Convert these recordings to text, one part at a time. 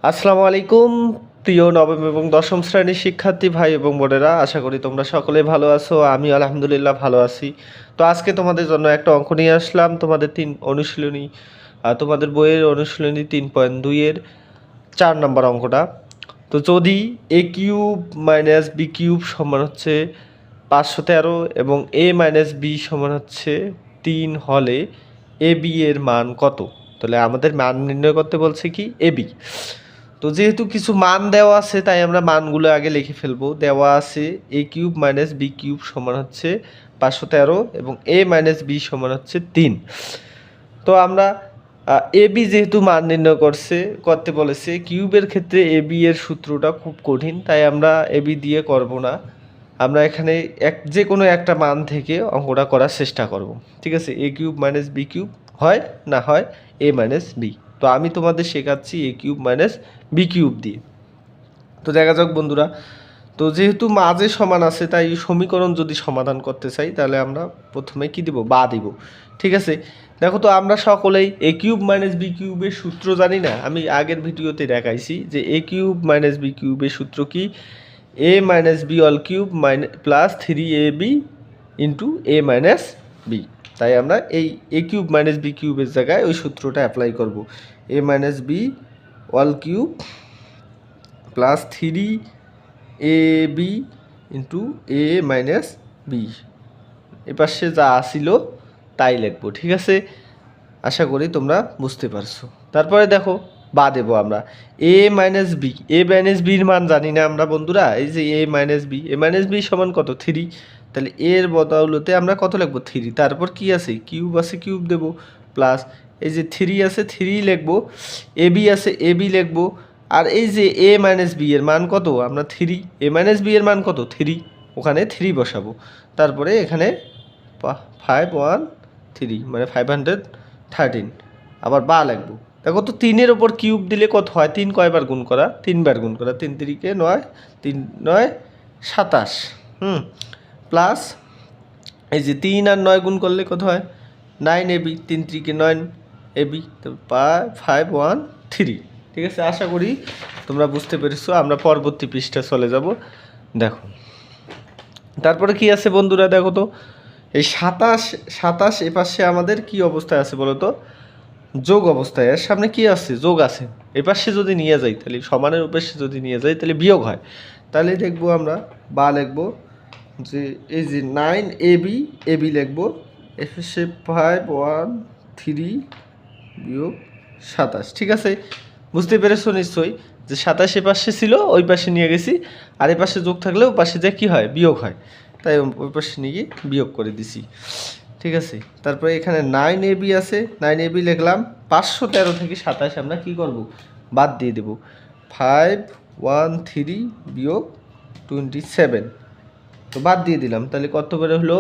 আসসালামু আলাইকুম প্রিয় নবম এবং দশম শ্রেণীর শিক্ষার্থী ভাই এবং বোনেরা, আশা করি তোমরা সকলে ভালো আছো। আমি আলহামদুলিল্লাহ ভালো আছি। তো আজকে তোমাদের জন্য একটা অঙ্ক নিয়ে আসলাম, তোমাদের তোমাদের বইয়ের অনুশীলনী 3.2-এর 4 নম্বর অঙ্কটা। তো যদি এ কিউব মাইনাস বি কিউব সমান হচ্ছে 513 এবং এ মাইনাস বি সমান হচ্ছে 3 হলে এ বি এর মান কত? তাহলে আমাদের মান নির্ণয় করতে বলছে কি এ বি। তো যেহেতু কিছু মান দেওয়া আছে তাই আমরা মানগুলো আগে লিখে ফেলবো। দেওয়া আছে এ কিউব মাইনাস বি কিউব সমান হচ্ছে 513 এবং এ মাইনাস বি সমান হচ্ছে 3। তো আমরা এ বি যেহেতু মান নির্ণয় করতে বলেছে, কিউবের ক্ষেত্রে এ বি এর সূত্রটা খুব কঠিন, তাই আমরা এ বি দিয়ে করব না। আমরা এখানে যে কোনো একটা মান থেকে অঙ্কটা করার চেষ্টা করব। ঠিক আছে, এ কিউব মাইনাস বি কিউব হয় না হয় এ মাইনাস বি। তো আমি তোমাদের শেখাচ্ছি এ কিউব মাইনাস বি কিউব দিয়ে। তো দেখা যাক বন্ধুরা, তো যেহেতু মাঝে সমান আছে তাই সমীকরণ যদি সমাধান করতে চাই তাহলে আমরা প্রথমে কি দিব, বা দিব। ঠিক আছে, দেখো তো আমরা সকলেই এ কিউব মাইনাস বি কিউবের সূত্র জানি না? আমি আগের ভিডিওতে দেখাইছি যে এ কিউব মাইনাস বি কিউবের সূত্র কি, a minus b all cube plus 3ab into a minus b. তাই আমরা এই এ কিউব মাইনাস বি কিউবের জায়গায় ওই সূত্রটা অ্যাপ্লাই করব। A minus b all cube plus 3ab into a minus b, এপাশে যা আসিল তাই লিখবো। ঠিক আছে, আশা করি তোমরা বুঝতে পারছো। তারপরে দেখো বা দেবো আমরা এ মাইনাস বি। এ মাইনাস বির মান জানি না আমরা বন্ধুরা, এই যে এ মাইনাস বি সমান কত, 3। তাহলে এর বদৌলতে আমরা কত লিখবো, 3। তারপর কি আছে, কিউব আছে, কিউব দেবো, প্লাস এই যে 3 আছে, 3 লিখবো, এ বি আছে, এ বি লিখবো। আর এই যে এ মাইনাস বি এর মান কত, আমরা 3, এ মাইনাস বি এর মান কত, 3, ওখানে 3 বসাবো। তারপরে এখানে 513 মানে 513, আবার বা লাগবো। দেখো তো 3-এর ওপর কিউব দিলে কত হয়, 3 কয়বার গুণ করা, 3বার গুণ করা, 3 3-কে 9, 3 9 27, প্লাস এই যে 3 আর 9 গুণ করলে কত হয়, 9ab, 3 3-কে 9ab, তো 513। ঠিক আছে, আশা করি তোমরা বুঝতে পেরেছো। আমরা পরবর্তী পৃষ্ঠা চলে যাব। দেখো তারপরে কি আছে বন্ধুরা, দেখো তো এই 27 এপাশে আমাদের কি অবস্থায় আছে বলো তো, যোগ অবস্থায়। এর সামনে কি আছে, যোগ আছে। এপাশে যদি নিয়ে যাই তাহলে সমানের উপাশে যদি নিয়ে যাই তাহলে বিয়োগ হয়। তাহলে দেখবো আমরা বা লিখবো যে এই যে 9ab লিখবো, এপাশে 513 বিয়োগ 27। ঠিক আছে, বুঝতে পেরেছো নিশ্চয়ই যে 27 এপাশে ছিল, ওই পাশে নিয়ে গেছি, আর এপাশে যোগ থাকলে ওই পাশে যে কী হয়, বিয়োগ হয়, তাই ওই পাশে নিয়ে গিয়ে বিয়োগ করে দিছি। ঠিক আছে, তারপরে এখানে 9ab আছে, 9ab লিখলাম, 513 থেকে 27 আমরা কি করব, বাদ দিয়ে দেব। 513 বিয়োগ 27, তো বাদ দিয়ে দিলাম, তাহলে কত করে হলো,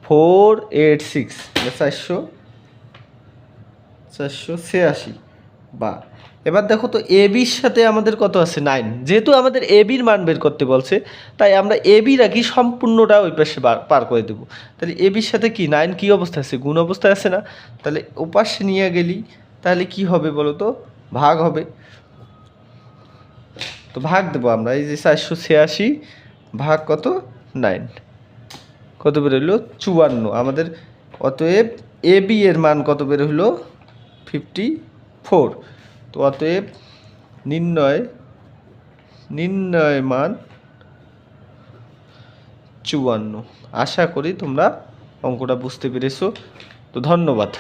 486, 486। বা এবার দেখো তো এ বির সাথে আমাদের কত আছে, 9। যেহেতু আমাদের এ বির মান বের করতে বলছে তাই আমরা এ বি রাখি, সম্পূর্ণটা ওই পাশে পার করে দেবো। তাহলে এ বির সাথে কি 9 কী অবস্থায় আছে, গুণ অবস্থায় আছে না? তাহলে ওপাশে নিয়ে গেলি তাহলে কি হবে বলো তো, ভাগ হবে। তো ভাগ দেবো আমরা, এই যে 486 ভাগ কত, 9, কত বের হলো, 54 আমাদের। অতএব এ বি এর মান কত বের হলো, 54। তো অতএব নির্ণয় মান 54। আশা করি তোমরা অঙ্কটা বুঝতে পেরেছো। তো ধন্যবাদ।